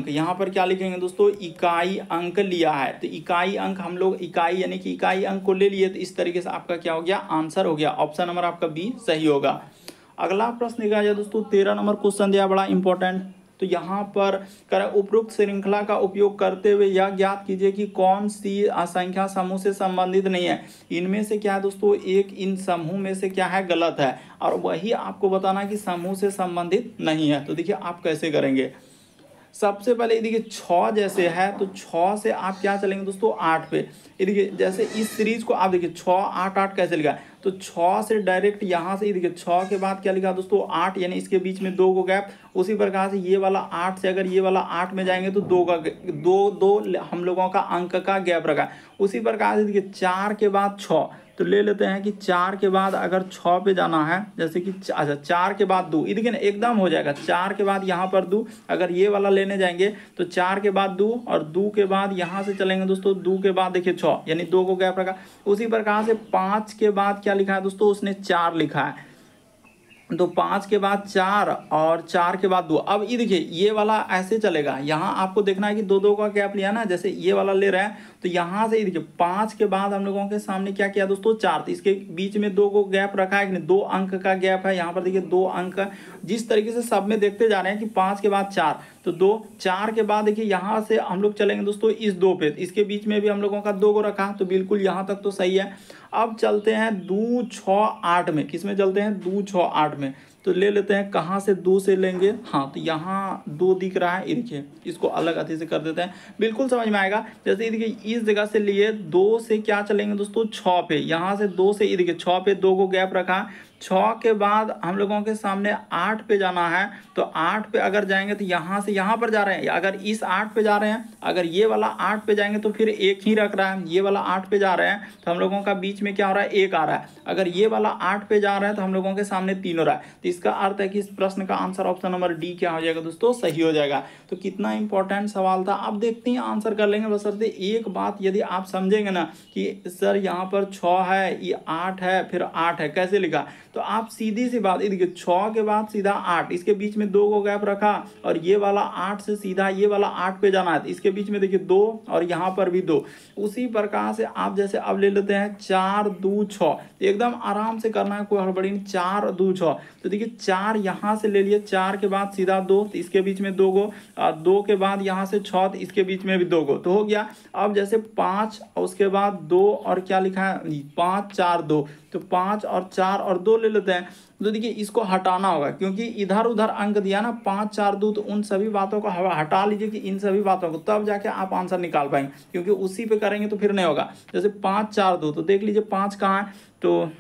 यहाँ पर क्या लिखेंगे दोस्तों, इकाई अंक लिया है। तो इकाई अंक हम लोग इकाई यानी कि इकाई अंक को ले लिए, तो इस तरीके से आपका क्या हो गया आंसर हो गया। ऑप्शन नंबर आपका बी सही होगा। अगला प्रश्न देखा जाए दोस्तों 13 नंबर क्वेश्चन दिया, बड़ा इंपॉर्टेंट। तो यहाँ पर कर उपरोक्त श्रृंखला का उपयोग करते हुए यह ज्ञात कीजिए कि कौन सी संख्या समूह से संबंधित नहीं है। इनमें से क्या है दोस्तों, एक इन समूह में से क्या है गलत है, और वही आपको बताना कि समूह से संबंधित नहीं है। तो देखिए आप कैसे करेंगे। सबसे पहले देखिए 6 जैसे है तो 6 से आप क्या चलेंगे दोस्तों 8 पे। ये देखिए जैसे इस सीरीज को आप देखिए 6 8 8 कैसे लिखा, तो 6 से डायरेक्ट यहाँ से देखिए 6 के बाद क्या लिखा दोस्तों 8, यानी इसके बीच में 2 को गैप। उसी प्रकार से ये वाला 8 से अगर ये वाला 8 में जाएंगे तो 2 हम लोगों का अंक का गैप रखा। उसी प्रकार से देखिए 4 के बाद 6, तो ले लेते हैं कि 4 के बाद अगर 6 पे जाना है, जैसे कि अच्छा 4 के बाद 2, ये देखिए ना एकदम हो जाएगा। 4 के बाद यहाँ पर 2, अगर ये वाला लेने जाएंगे तो 4 के बाद 2 और 2 के बाद यहाँ से चलेंगे दोस्तों 2 के बाद देखिए 6, यानी 2 को गैप रखा। उसी प्रकार से 5 के बाद क्या लिखा है दोस्तों, उसने 4 लिखा है, तो 5 के बाद 4 और 4 के बाद 2। अब ये देखिए ये वाला ऐसे चलेगा, यहाँ आपको देखना है कि 2 2 का गैप लिया ना, जैसे ये वाला ले रहे हैं तो यहाँ से देखिए 5 के बाद हम लोगों के सामने क्या किया दोस्तों 4, तो इसके बीच में 2 को गैप रखा है कि नहीं, 2 अंक का गैप है। यहाँ पर देखिए 2 अंक, जिस तरीके से सब में देखते जा रहे हैं कि 5 के बाद 4 तो 2, 4 के बाद देखिए यहाँ से हम लोग चलेंगे दोस्तों इस 2 पे, इसके बीच में भी हम लोगों का 2 को रखा, तो बिल्कुल यहाँ तक तो सही है। अब चलते हैं 2 6 8 में, किस में चलते हैं 2 6 8 में, तो ले लेते हैं कहाँ से 2 से लेंगे, हाँ तो यहाँ 2 दिख रहा है, देखिए इसको अलग अति से कर देते हैं, बिल्कुल समझ में आएगा। जैसे देखिए इस जगह से लिए 2 से क्या चलेंगे दोस्तों 6 पे, यहाँ से 2 से देखिए 6 पे 2 को गैप रखा। 6 के बाद हम लोगों के सामने 8 पे जाना है, तो 8 पे अगर जाएंगे तो यहाँ से यहाँ पर जा रहे हैं, अगर इस 8 पे जा रहे हैं, अगर ये वाला 8 पे जाएंगे तो फिर एक ही रख रहा है, ये वाला 8 पे जा रहे हैं तो हम लोगों का बीच में क्या हो रहा है 1 आ रहा है, अगर ये वाला 8 पे जा रहे हैं तो हम लोगों के सामने 3 हो रहा है। तो इसका अर्थ है कि इस प्रश्न का आंसर ऑप्शन नंबर डी क्या हो जाएगा दोस्तों, सही हो जाएगा। तो कितना इंपॉर्टेंट सवाल था, अब देखते हैं आंसर कर लेंगे। बशर्ते एक बात यदि आप समझेंगे ना कि सर यहाँ पर 6 है, ये 8 है, फिर 8 है, कैसे लिखा, तो आप सीधी सी बात, देखिए 6 के बाद सीधा 8, इसके बीच में 2 को गैप रखा, और ये वाला 8 से सीधा ये वाला 8 पे जाना है, तो इसके बीच में देखिए 2 और यहाँ पर भी 2। उसी प्रकार से आप जैसे अब ले लेते हैं 4 2 6, एकदम आराम से करना है, कोई हड़बड़ी नहीं, 4 2 6, तो देखिए 4 यहाँ से ले लिए, 4 के बाद सीधा 2, तो इसके बीच में 2 को, 2 के बाद यहाँ से 6, तो इसके बीच में भी 2 को, तो हो गया। अब जैसे 5 उसके बाद 2 और क्या लिखा है 5 4 2, तो 5 और 4 और 2 ले लेते हैं। तो देखिए इसको हटाना होगा, क्योंकि इधर उधर अंक दिया ना 5 4 2, तो उन सभी बातों को हटा लीजिए कि इन सभी बातों को, तब जाके आप आंसर निकाल पाएंगे, क्योंकि उसी पे करेंगे तो फिर नहीं होगा। जैसे 5 4 2, तो देख लीजिए 5 कहाँ है, तो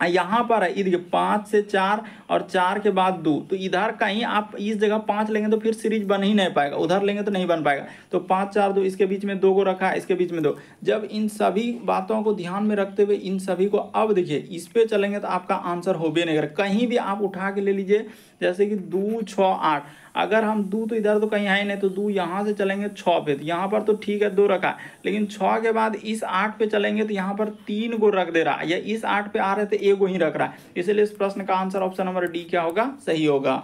यहाँ पर है, ये देखिए 5 से 4 और 4 के बाद 2, तो इधर कहीं आप इस जगह 5 लेंगे तो फिर सीरीज बन ही नहीं पाएगा, उधर लेंगे तो नहीं बन पाएगा। तो 5 4 2, इसके बीच में 2 को रखा है, इसके बीच में 2। जब इन सभी बातों को ध्यान में रखते हुए इन सभी को अब देखिए इस पे चलेंगे तो आपका आंसर हो भी नहीं करेगा। कहीं भी आप उठा के ले लीजिए, जैसे कि 2 6 8, अगर हम 2 तो इधर तो कहीं है ही नहीं, तो 2 यहाँ से चलेंगे 6 पे, तो यहाँ पर तो ठीक है 2 रखा है, लेकिन 6 के बाद इस 8 पे चलेंगे तो यहाँ पर 3 को रख दे रहा है, या इस 8 पे आ रहे थे 1 को ही रख रहा है। इसलिए इस प्रश्न का आंसर ऑप्शन नंबर डी क्या होगा, सही होगा।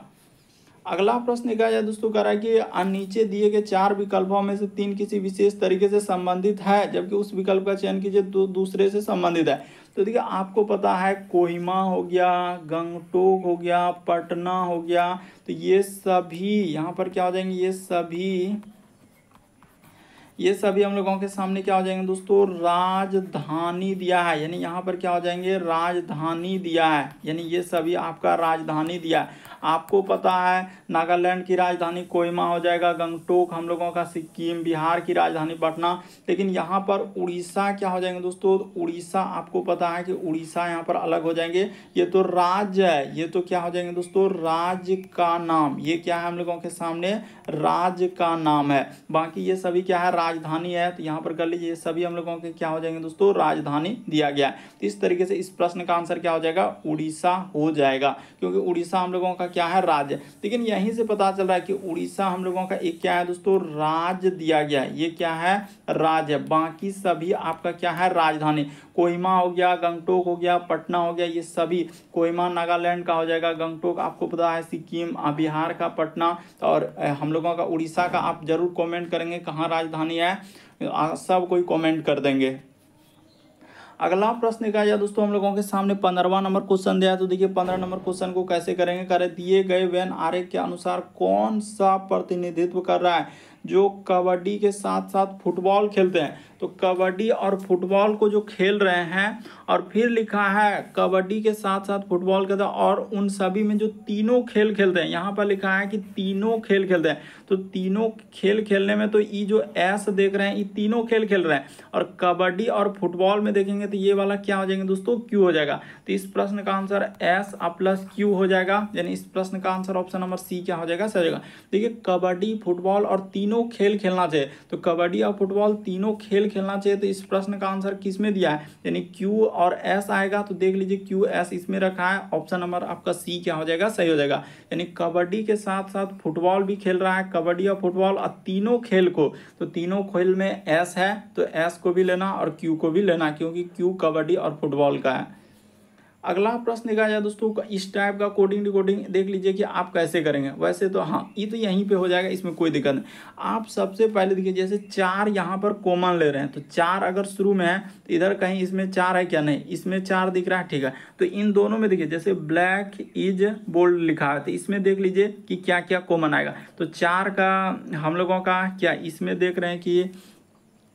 अगला प्रश्न कहा जाए दोस्तों, कह रहा है कि नीचे दिए गए 4 विकल्पों में से 3 किसी विशेष तरीके से संबंधित है, जबकि उस विकल्प का चयन कीजिए जो दूसरे से संबंधित है। तो देखिए आपको पता है कोहिमा हो गया, गंगटोक हो गया, पटना हो गया, तो ये सभी यहाँ पर क्या हो जाएंगे, ये सभी हम लोगों के सामने क्या हो जाएंगे दोस्तों, राजधानी दिया है, यानी यहाँ पर क्या हो जाएंगे, राजधानी दिया है, यानी ये सभी आपका राजधानी दिया है। आपको पता है नागालैंड की राजधानी कोहिमा हो जाएगा, गंगटोक हम लोगों का सिक्किम, बिहार की राजधानी पटना, लेकिन यहाँ पर उड़ीसा क्या हो जाएंगे दोस्तों, उड़ीसा आपको पता है कि उड़ीसा यहाँ पर अलग हो जाएंगे, ये तो राज्य है, ये तो क्या हो जाएंगे दोस्तों, राज्य का नाम, ये क्या है हम लोगों के सामने, राज्य का नाम है। बाकी ये सभी क्या है, राजधानी है, तो यहाँ पर कर लीजिए ये सभी हम लोगों के क्या हो जाएंगे दोस्तों, राजधानी दिया गया है। तो इस तरीके से इस प्रश्न का आंसर क्या हो जाएगा, उड़ीसा हो जाएगा, क्योंकि उड़ीसा हम लोगों का क्या है, राज्य। लेकिन यहीं से पता चल रहा है कि उड़ीसा हम लोगों का एक क्या है दोस्तों, राज्य दिया गया है, ये क्या है, राज्य। बाकी सभी आपका क्या है, राजधानी। कोहिमा हो गया, गंगटोक हो गया, पटना हो गया, ये सभी, कोहिमा नागालैंड का हो जाएगा, गंगटोक आपको पता है सिक्किम, बिहार का पटना, और हम लोगों का उड़ीसा का आप जरूर कमेंट करेंगे कहाँ राजधानी है, सब कोई कमेंट कर देंगे। अगला प्रश्न कहा जाए दोस्तों, हम लोगों के सामने 15वां नंबर क्वेश्चन दिया है। तो देखिए 15 नंबर क्वेश्चन को कैसे करेंगे, करे दिए गए वेन आरेख के अनुसार कौन सा प्रतिनिधित्व कर रहा है जो कबड्डी के साथ साथ फुटबॉल खेलते हैं। तो कबड्डी और फुटबॉल को जो खेल रहे हैं, और फिर लिखा है कबड्डी के साथ साथ फुटबॉल खेलते हैं, और उन सभी में जो तीनों खेल खेलते हैं, यहाँ पर लिखा है कि तीनों खेल खेलते हैं। तो तीनों खेल खेलने में तो ये जो एस देख रहे हैं, ये तीनों खेल खेल रहे हैं, और कबड्डी और फुटबॉल में देखेंगे तो ये वाला क्या हो जाएंगे दोस्तों, क्यू हो जाएगा। तो इस प्रश्न का आंसर एस प्लस क्यू हो जाएगा, यानी इस प्रश्न का आंसर ऑप्शन नंबर सी क्या हो जाएगा, सही हो जाएगा। देखिए कबड्डी फुटबॉल और तीनों खेल खेलना चाहिए, तो कबड्डी और फुटबॉल तीनों खेल खेलना चाहिए, तो इस प्रश्न का आंसर किस में दिया है, यानी क्यू और एस आएगा। तो देख लीजिए क्यू एस इसमें रखा है, ऑप्शन नंबर आपका सी क्या हो जाएगा, सही हो जाएगा। यानी कबड्डी के साथ साथ फुटबॉल भी खेल रहा है, कबड्डी और फुटबॉल और तीनों खेल को, तो तीनों खेल में एस है, तो एस को भी लेना और क्यू को भी लेना, क्योंकि क्यू कबड्डी और फुटबॉल का है। अगला प्रश्न देखा जाए दोस्तों, इस टाइप का कोडिंग डिकोडिंग देख लीजिए कि आप कैसे करेंगे। वैसे तो हाँ, ये तो यहीं पे हो जाएगा, इसमें कोई दिक्कत नहीं। आप सबसे पहले देखिए, जैसे 4 यहाँ पर कॉमन ले रहे हैं, तो 4 अगर शुरू में है तो इधर कहीं इसमें 4 है क्या, नहीं, इसमें 4 दिख रहा है, ठीक है। तो इन दोनों में देखिए, जैसे ब्लैक इज बोल्ड लिखा है, तो इसमें देख लीजिए कि क्या क्या कॉमन आएगा। तो 4 का हम लोगों का क्या, इसमें देख रहे हैं कि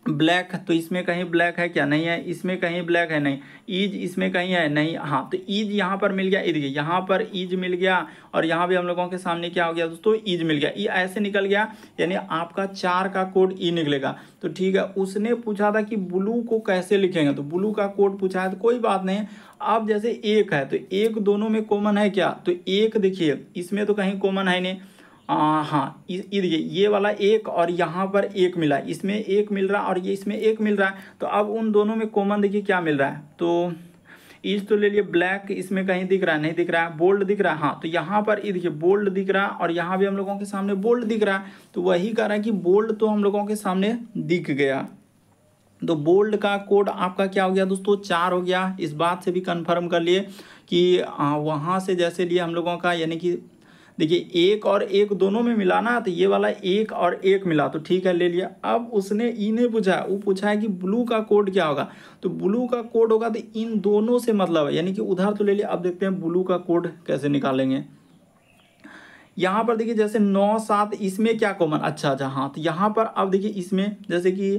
ब्लैक, तो इसमें कहीं ब्लैक है क्या, नहीं है, इसमें कहीं ब्लैक है, नहीं, ईज इसमें कहीं है, नहीं, हाँ, तो ईज यहाँ पर मिल गया, देखिए यहाँ पर ईज मिल गया, और यहाँ भी हम लोगों के सामने क्या हो गया दोस्तों, ईज मिल गया, ई ऐसे निकल गया, यानी आपका 4 का कोड ई निकलेगा। तो ठीक है, उसने पूछा था कि ब्लू को कैसे लिखेंगे, तो ब्लू का कोड पूछा है, तो कोई बात नहीं। अब जैसे 1 है, तो 1 दोनों में कॉमन है क्या, तो 1 देखिए इसमें तो कहीं कॉमन है नहीं, हाँ, ये देखिए ये वाला 1 और यहाँ पर 1 मिला, इसमें 1 मिल रहा है और ये इसमें 1 मिल रहा है, तो अब उन दोनों में कॉमन देखिए क्या मिल रहा है। तो इस तो ले लिए, ब्लैक इसमें कहीं दिख रहा है, नहीं दिख रहा है, बोल्ड दिख रहा है, हाँ, तो यहाँ पर ये देखिए बोल्ड दिख रहा है, और यहाँ भी हम लोगों के सामने बोल्ड दिख रहा है, तो वही कह रहा है कि बोल्ड तो हम लोगों के सामने दिख गया। तो बोल्ड का कोड आपका क्या हो गया दोस्तों, 4 हो गया। इस बात से भी कंफर्म कर लिए कि वहाँ से जैसे लिए हम लोगों का, यानी कि देखिए 1 और 1 दोनों में मिलाना, तो ये वाला 1 और 1 मिला, तो ठीक है ले लिया। अब उसने ई ने पूछा, वो पूछा है कि ब्लू का कोड क्या होगा, तो ब्लू का कोड होगा तो इन दोनों से मतलब है, यानी कि उधर तो ले लिया। अब देखते हैं ब्लू का कोड कैसे निकालेंगे। यहाँ पर देखिए जैसे 9 7 इसमें क्या कॉमन, अच्छा हाँ, तो यहाँ पर अब देखिए इसमें जैसे कि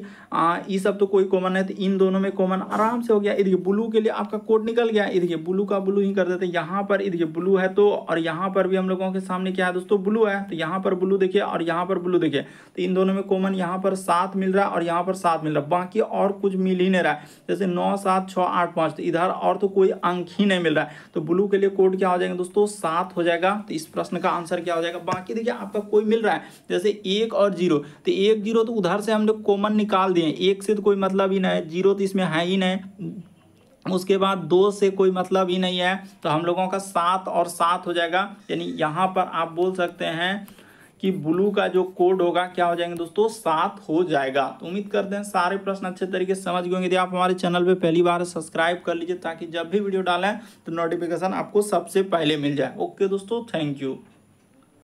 ये सब तो कोई कॉमन है, तो इन दोनों में कॉमन आराम से हो गया। ये देखिए ब्लू के लिए आपका कोड निकल गया, ये देखिए ब्लू का ब्लू ही कर देते हैं। यहाँ पर ये देखिए ब्लू है तो, और यहाँ पर भी हम लोगों के सामने क्या है दोस्तों, ब्लू है, तो यहाँ पर ब्लू देखिए और यहाँ पर ब्लू देखिए, तो इन दोनों में कॉमन यहाँ पर 7 मिल रहा है और यहाँ पर 7 मिल रहा है, बाकी और कुछ मिल ही नहीं रहा है। जैसे 9 7 6 8 5, तो इधर और तो कोई अंक ही नहीं मिल रहा है, तो ब्लू के लिए कोड क्या हो जाएगा दोस्तों, 7 हो जाएगा। तो इस प्रश्न का आंसर क्या हो जाएगा। बाकी देखिए आपका कोई मिल रहा है जैसे 1 और 0, तो 1 0 तो उधर से हम लोग कॉमन निकाल दिए, 1 से तो कोई मतलब ही नहीं है, 0 तो इसमें है ही नहीं, उसके बाद 2 से कोई मतलब ही नहीं है, तो हम लोगों का 7 और 7 हो जाएगा। यानी यहाँ पर आप बोल सकते हैं कि ब्लू का जो कोड होगा क्या हो जाएंगे दोस्तों, 7 हो जाएगा। तो उम्मीद करते हैं सारे प्रश्न अच्छे तरीके से समझ गए होंगे। यदि आप हमारे चैनल पे पहली बार सब्सक्राइब कर लीजिए ताकि जब भी वीडियो डालें तो नोटिफिकेशन आपको सबसे पहले मिल जाए। ओके दोस्तों, थैंक यू।